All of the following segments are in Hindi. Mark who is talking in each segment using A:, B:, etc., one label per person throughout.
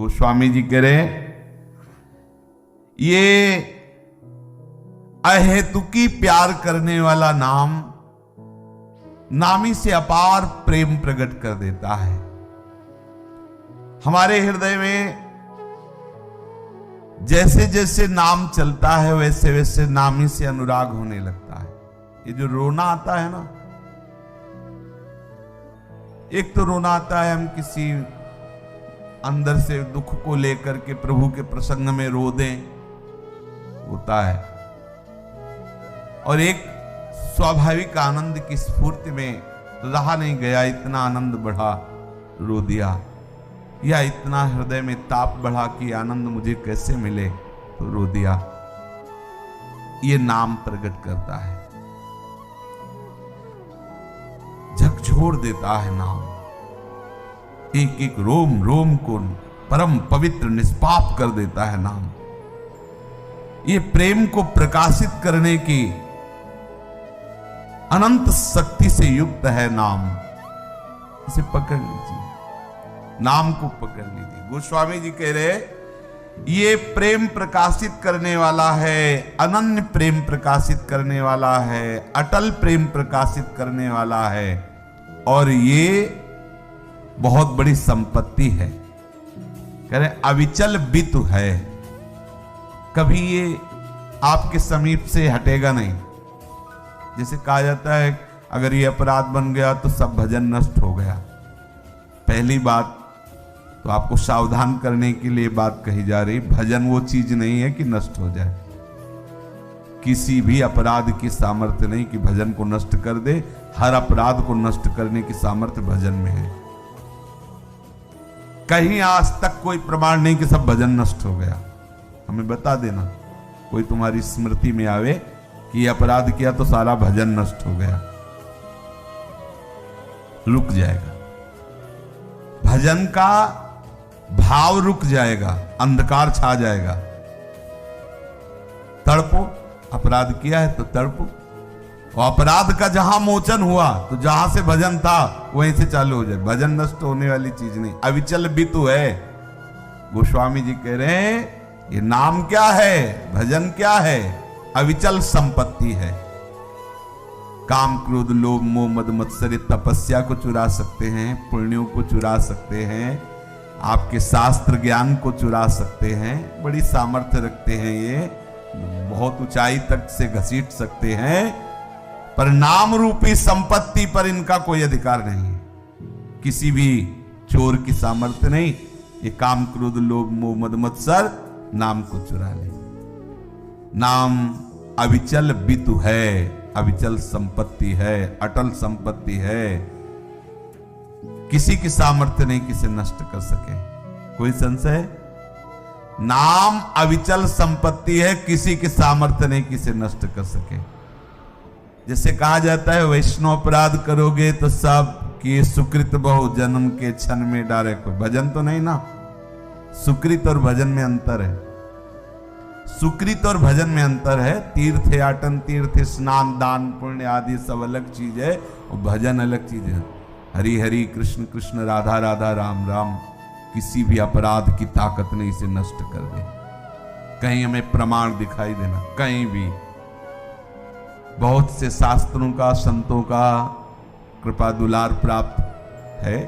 A: गोस्वामी जी कह रहे ये अहेतुकी प्यार करने वाला नाम नामी से अपार प्रेम प्रकट कर देता है। हमारे हृदय में जैसे जैसे नाम चलता है वैसे वैसे नामी से अनुराग होने लगता है। ये जो रोना आता है ना, एक तो रोना आता है हम किसी अंदर से दुख को लेकर के प्रभु के प्रसंग में रो दें, होता है, और एक स्वाभाविक आनंद की स्फूर्ति में रहा नहीं गया, इतना आनंद बढ़ा रो दिया, या इतना हृदय में ताप बढ़ा कि आनंद मुझे कैसे मिले तो रो दिया। ये नाम प्रकट करता है, झकझोर देता है नाम, एक एक रोम रोम को परम पवित्र निष्पाप कर देता है नाम। ये प्रेम को प्रकाशित करने की अनंत शक्ति से युक्त है नाम। इसे पकड़ लीजिए, नाम को पकड़ लीजिए। गोस्वामी जी कह रहे ये प्रेम प्रकाशित करने वाला है, अनन्य प्रेम प्रकाशित करने वाला है, अटल प्रेम प्रकाशित करने वाला है, और ये बहुत बड़ी संपत्ति है। कह रहे अविचल बितु है, कभी ये आपके समीप से हटेगा नहीं। जैसे कहा जाता है अगर ये अपराध बन गया तो सब भजन नष्ट हो गया। पहली बात तो आपको सावधान करने के लिए बात कही जा रही, भजन वो चीज नहीं है कि नष्ट हो जाए। किसी भी अपराध की सामर्थ्य नहीं कि भजन को नष्ट कर दे। हर अपराध को नष्ट करने की सामर्थ्य भजन में है। कहीं आज तक कोई प्रमाण नहीं कि सब भजन नष्ट हो गया। हमें बता देना, कोई तुम्हारी स्मृति में आवे कि अपराध किया तो सारा भजन नष्ट हो गया। रुक जाएगा, भजन का भाव रुक जाएगा, अंधकार छा जाएगा। तड़पो, अपराध किया है तो तड़पो, और अपराध का जहां मोचन हुआ तो जहां से भजन था वहीं से चालू हो जाए। भजन नष्ट होने वाली चीज नहीं, अविचल बितु है। गोस्वामी जी कह रहे हैं ये नाम क्या है, भजन क्या है, अविचल संपत्ति है। काम क्रोध लोभ मोह मद मत्सर तपस्या को चुरा सकते हैं, पुण्यों को चुरा सकते हैं, आपके शास्त्र ज्ञान को चुरा सकते हैं, बड़ी सामर्थ्य रखते हैं, ये बहुत ऊंचाई तक से घसीट सकते हैं, पर नाम रूपी संपत्ति पर इनका कोई अधिकार नहीं। किसी भी चोर की सामर्थ्य नहीं ये काम क्रोध लोभ मोह मद मत्सर नाम को चुरा ले। नाम अविचल बितु है, अविचल संपत्ति है, अटल संपत्ति है। किसी की सामर्थ्य नहीं किसे नष्ट कर सके। कोई संशय? नाम अविचल संपत्ति है, किसी की सामर्थ्य नहीं किसे नष्ट कर सके। जैसे कहा जाता है वैष्णव अपराध करोगे तो सब कि सुकृत बहु जन्म के क्षण में डारे। कोई भजन तो नहीं ना, सुकृत और भजन में अंतर है। सुकृत और भजन में अंतर है। तीर्थ याटन, तीर्थ स्नान, दान पुण्य आदि सब अलग चीज है, और भजन अलग चीज है। हरि हरि कृष्ण कृष्ण राधा राधा राम राम किसी भी अपराध की ताकत नहीं इसे नष्ट कर दे। कहीं हमें प्रमाण दिखाई देना, कहीं भी। बहुत से शास्त्रों का, संतों का कृपा दुलार प्राप्त है,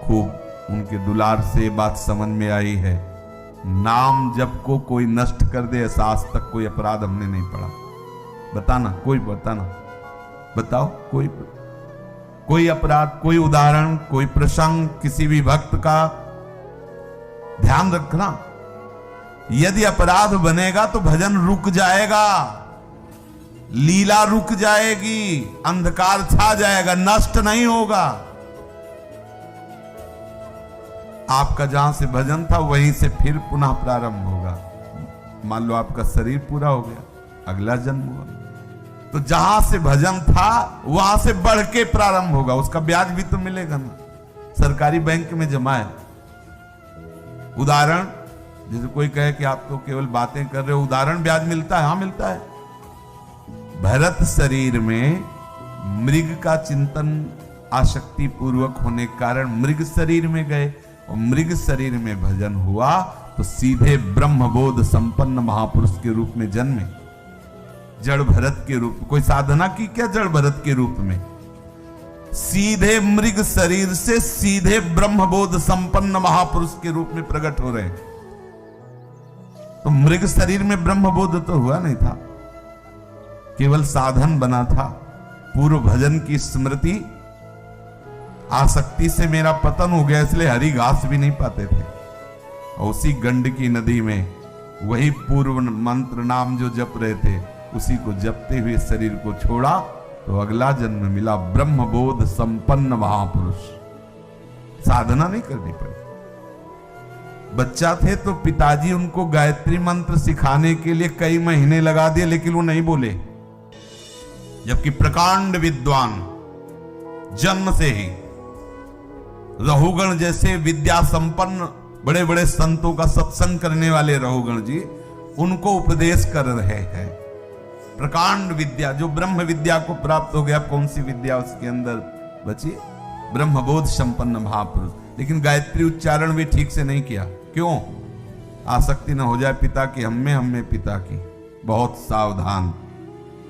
A: खूब उनके दुलार से बात समझ में आई है। नाम जप को कोई नष्ट कर दे ऐसा आज तक कोई अपराध हमने नहीं पढ़ा। बताना, कोई बताना, बताओ कोई अपराध, कोई उदाहरण, कोई प्रसंग, किसी भी भक्त का। ध्यान रखना, यदि अपराध बनेगा तो भजन रुक जाएगा, लीला रुक जाएगी, अंधकार छा जाएगा, नष्ट नहीं होगा। आपका जहां से भजन था वहीं से फिर पुनः प्रारंभ होगा। मान लो आपका शरीर पूरा हो गया, अगला जन्म हुआ, तो जहां से भजन था वहां से बढ़ के प्रारंभ होगा। उसका ब्याज भी तो मिलेगा ना, सरकारी बैंक में जमा है। उदाहरण, जैसे कोई कहे कि आप तो केवल बातें कर रहे हो, उदाहरण ब्याज मिलता है? हाँ मिलता है। भरत शरीर में मृग का चिंतन आसक्ति पूर्वक होने के कारण मृग शरीर में गए, और मृग शरीर में भजन हुआ तो सीधे ब्रह्मबोध संपन्न महापुरुष के रूप में जन्मे। जड़ भरत के रूप, कोई साधना की क्या जड़ भरत के रूप में? सीधे मृग शरीर से सीधे ब्रह्मबोध संपन्न महापुरुष के रूप में प्रकट हो रहे। तो मृग शरीर में ब्रह्मबोध तो हुआ नहीं था, केवल साधन बना था। पूर्व भजन की स्मृति, आसक्ति से मेरा पतन हो गया, इसलिए हरी घास भी नहीं पाते थे। और उसी गंडकी नदी में वही पूर्व मंत्र नाम जो जप रहे थे, उसी को जपते हुए शरीर को छोड़ा तो अगला जन्म मिला ब्रह्मबोध संपन्न महापुरुष। साधना नहीं करनी पड़ी। बच्चा थे तो पिताजी उनको गायत्री मंत्र सिखाने के लिए कई महीने लगा दिए, लेकिन वो नहीं बोले। जबकि प्रकांड विद्वान जन्म से ही रहुगण जैसे विद्या संपन्न बड़े बड़े संतों का सत्संग करने वाले रहुगण जी उनको उपदेश कर रहे हैं। प्रकांड विद्या, जो ब्रह्म विद्या को प्राप्त हो गया, कौन सी विद्या उसके अंदर बची? ब्रह्मबोध संपन्न महापुरुष। लेकिन गायत्री उच्चारण भी ठीक से नहीं किया। क्यों? आसक्ति न हो जाए पिता की, हमें पिता की। बहुत सावधान,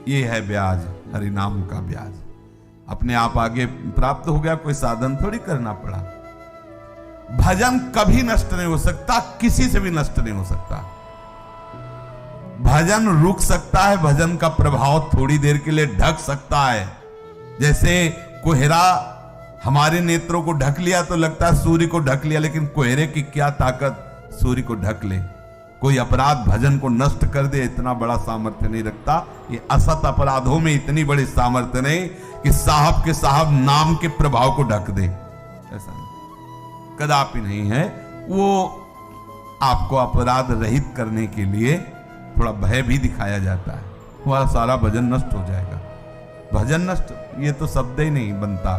A: ये है ब्याज, हरिनाम का ब्याज। अपने आप आगे प्राप्त हो गया, कोई साधन थोड़ी करना पड़ा। भजन कभी नष्ट नहीं हो सकता, किसी से भी नष्ट नहीं हो सकता। भजन रुक सकता है, भजन का प्रभाव थोड़ी देर के लिए ढक सकता है। जैसे कोहरा हमारे नेत्रों को ढक लिया तो लगता है सूर्य को ढक लिया, लेकिन कोहरे की क्या ताकत सूर्य को ढक ले। कोई अपराध भजन को नष्ट कर दे, इतना बड़ा सामर्थ्य नहीं रखता। ये असत अपराधों में इतनी बड़ी सामर्थ्य नहीं कि साहब के साहब नाम के प्रभाव को ढक दे, ऐसा नहीं, कदापि नहीं है। वो आपको अपराध रहित करने के लिए थोड़ा भय भी दिखाया जाता है, वह सारा भजन नष्ट हो जाएगा। भजन नष्ट, ये तो शब्द ही नहीं बनता।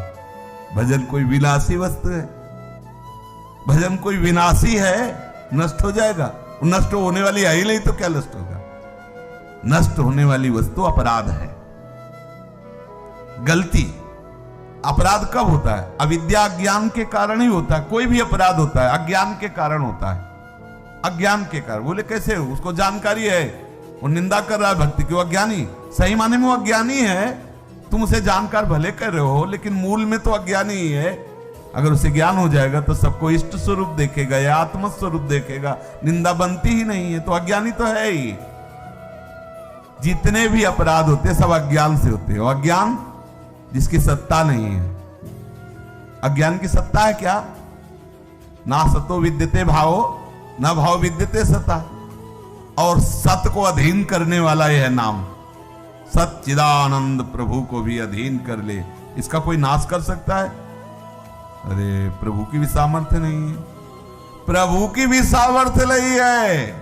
A: भजन कोई विनाशी वस्तु है, भजन कोई विनाशी है, नष्ट हो जाएगा। नष्ट होने वाली है ही नहीं तो क्या नष्ट होगा? नष्ट होने वाली वस्तु अपराध है, गलती। अपराध कब होता है? अविद्या अज्ञान के कारण ही होता है। कोई भी अपराध होता है अज्ञान के कारण होता है। अज्ञान के कारण। बोले कैसे? उसको जानकारी है, वो निंदा कर रहा है भक्ति की, वो अज्ञानी। सही माने में वो अज्ञानी है। तुम उसे जानकार भले कर रहे हो, लेकिन मूल में तो अज्ञानी ही है। अगर उसे ज्ञान हो जाएगा तो सबको इष्ट स्वरूप देखेगा या आत्म स्वरूप देखेगा, निंदा बनती ही नहीं है। तो अज्ञानी तो है ही। जितने भी अपराध होते हैं सब अज्ञान से होते हैं। और अज्ञान जिसकी सत्ता नहीं है। अज्ञान की सत्ता है क्या? ना सतो विद्यते भावो, ना भाव विद्यते सता। और सत को अधीन करने वाला यह नाम, सच्चिदानंद प्रभु को भी अधीन कर ले, इसका कोई नाश कर सकता है? अरे प्रभु की भी सामर्थ्य नहीं है, प्रभु की भी सामर्थ्य नहीं है।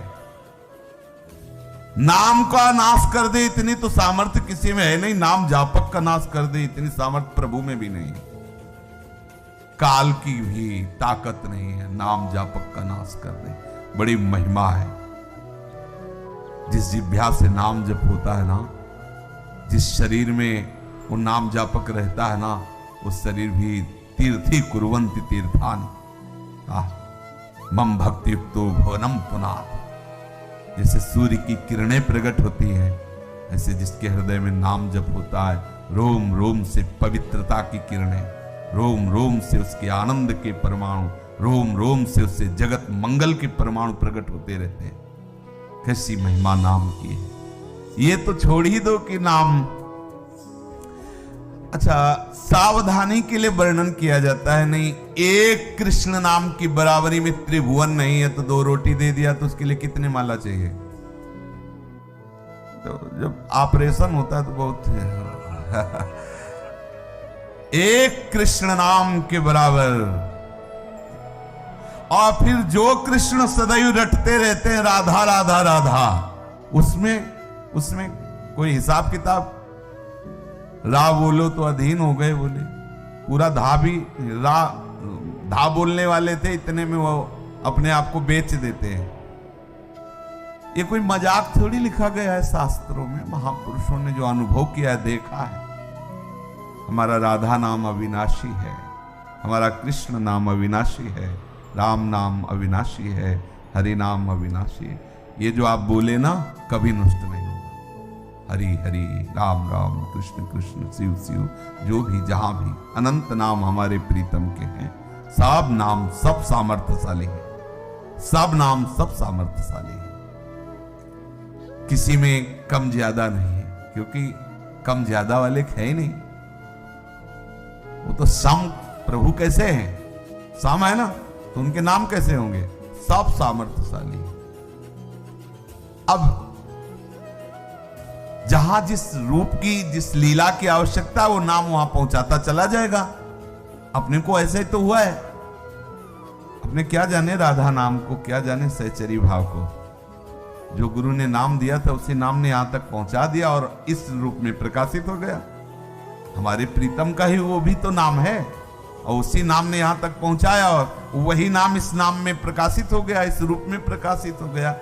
A: नाम का नाश कर दे इतनी तो सामर्थ्य किसी में है नहीं। नाम जापक का नाश कर दे इतनी सामर्थ्य प्रभु में भी नहीं। काल की भी ताकत नहीं है नाम जापक का नाश कर दे। बड़ी महिमा है। जिस जिह्वा से नाम जप होता है ना, जिस शरीर में वो नाम जापक रहता है ना, उस शरीर भी तीर्थी कुर्वन्ति तीर्थानि। मम भक्ति युक्तो भवनम पुनात्। जैसे सूर्य की किरणें प्रकट होती है, ऐसे जिसके हृदय में नाम जप होता है, रोम रोम से पवित्रता की किरणें, रोम रोम से उसके आनंद के परमाणु, रोम रोम से उससे जगत मंगल के परमाणु प्रकट होते रहते हैं। कैसी महिमा नाम की है। ये तो छोड़ ही दो कि नाम। अच्छा, सावधानी के लिए वर्णन किया जाता है, नहीं एक कृष्ण नाम की बराबरी में त्रिभुवन नहीं है, तो 2 रोटी दे दिया तो उसके लिए कितने माला चाहिए? तो जब ऑपरेशन होता है तो बहुत एक कृष्ण नाम के बराबर। और फिर जो कृष्ण सदैव रटते रहते हैं राधा राधा राधा, उसमें कोई हिसाब किताब? रा बोलो तो अधीन हो गए, बोले पूरा धा भी धा बोलने वाले थे, इतने में वो अपने आप को बेच देते हैं। ये कोई मजाक थोड़ी लिखा गया है शास्त्रों में। महापुरुषों ने जो अनुभव किया है, देखा है। हमारा राधा नाम अविनाशी है, हमारा कृष्ण नाम अविनाशी है, राम नाम अविनाशी है, हरि नाम अविनाशी है। ये जो आप बोले ना कभी नष्ट नहीं होगा। हरि हरि, राम राम, कृष्ण कृष्ण, शिव शिव, जो भी जहां भी अनंत नाम हमारे प्रीतम के हैं। सब नाम सब सामर्थ्यशाली है, सब नाम सब सामर्थ्यशाली है। किसी में कम ज्यादा नहीं है, क्योंकि कम ज्यादा वाले है ही नहीं। वो तो सम प्रभु कैसे हैं, सम है ना, तो उनके नाम कैसे होंगे, सब सामर्थ्यशाली है। अब जहां जिस रूप की जिस लीला की आवश्यकता वो नाम वहां पहुंचाता चला जाएगा। अपने को ऐसे ही तो हुआ है। अपने क्या जाने राधा नाम को, क्या जाने सहचरी भाव को। जो गुरु ने नाम दिया था उसी नाम ने यहां तक पहुंचा दिया और इस रूप में प्रकाशित हो गया। हमारे प्रीतम का ही वो भी तो नाम है और उसी नाम ने यहां तक पहुंचाया और वही नाम इस नाम में प्रकाशित हो गया, इस रूप में प्रकाशित हो गया।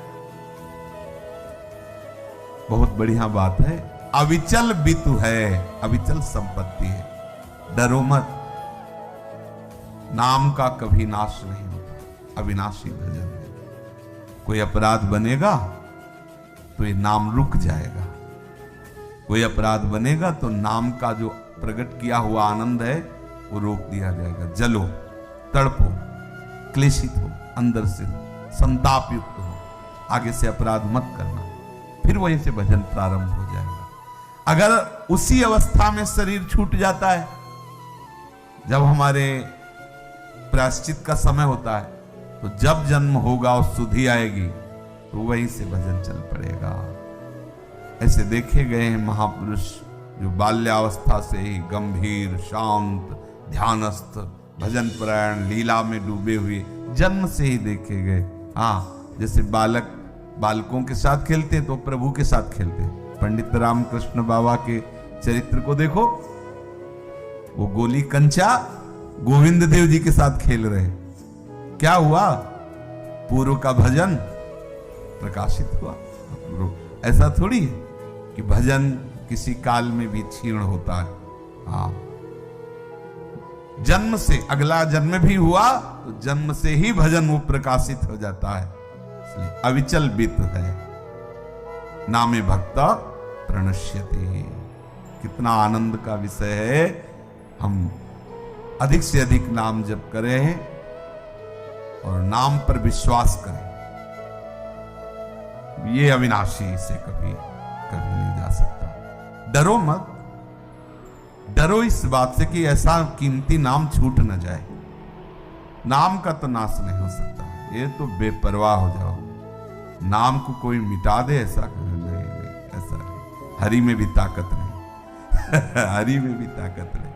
A: बहुत बढ़िया बात है। अविचल बितु है, अविचल संपत्ति है, डरो मत। नाम का कभी नाश नहीं होता, अविनाशी भजन है। कोई अपराध बनेगा तो ये नाम रुक जाएगा, कोई अपराध बनेगा तो नाम का जो प्रकट किया हुआ आनंद है वो रोक दिया जाएगा। जलो, तड़पो, क्लेशित हो, अंदर से संताप युक्त हो, आगे से अपराध मत करना, फिर वहीं से भजन प्रारंभ हो जाएगा। अगर उसी अवस्था में शरीर छूट जाता है, जब हमारे प्रायश्चित का समय होता है, तो जब जन्म होगा और सुधि आएगी तो वहीं से भजन चल पड़ेगा। ऐसे देखे गए हैं महापुरुष जो बाल्यावस्था से ही गंभीर, शांत, ध्यानस्थ, भजन परायण, लीला में डूबे हुए जन्म से ही देखे गए। हाँ, जैसे बालकों के साथ खेलते तो प्रभु के साथ खेलते। पंडित रामकृष्ण बाबा के चरित्र को देखो, वो गोली कंचा गोविंद देव जी के साथ खेल रहे। क्या हुआ, पूर्व का भजन प्रकाशित हुआ। ऐसा थोड़ी है कि भजन किसी काल में भी क्षीण होता है। हाँ, जन्म से, अगला जन्म भी हुआ तो जन्म से ही भजन वो प्रकाशित हो जाता है। इसलिए अविचल बित है, नामे भक्ता प्रणश्यति। कितना आनंद का विषय है। हम अधिक से अधिक नाम जप करें और नाम पर विश्वास करें। ये अविनाशी से कभी कभी नहीं जा सकता। डरो मत, डरो इस बात से कि ऐसा कीमती नाम छूट न जाए। नाम का तो नाश नहीं हो सकता, ये तो बेपरवाह हो जाओ। नाम को कोई मिटा दे ऐसा नहीं, ऐसा नहीं। हरि में भी ताकत नहीं हरि में भी ताकत नहीं।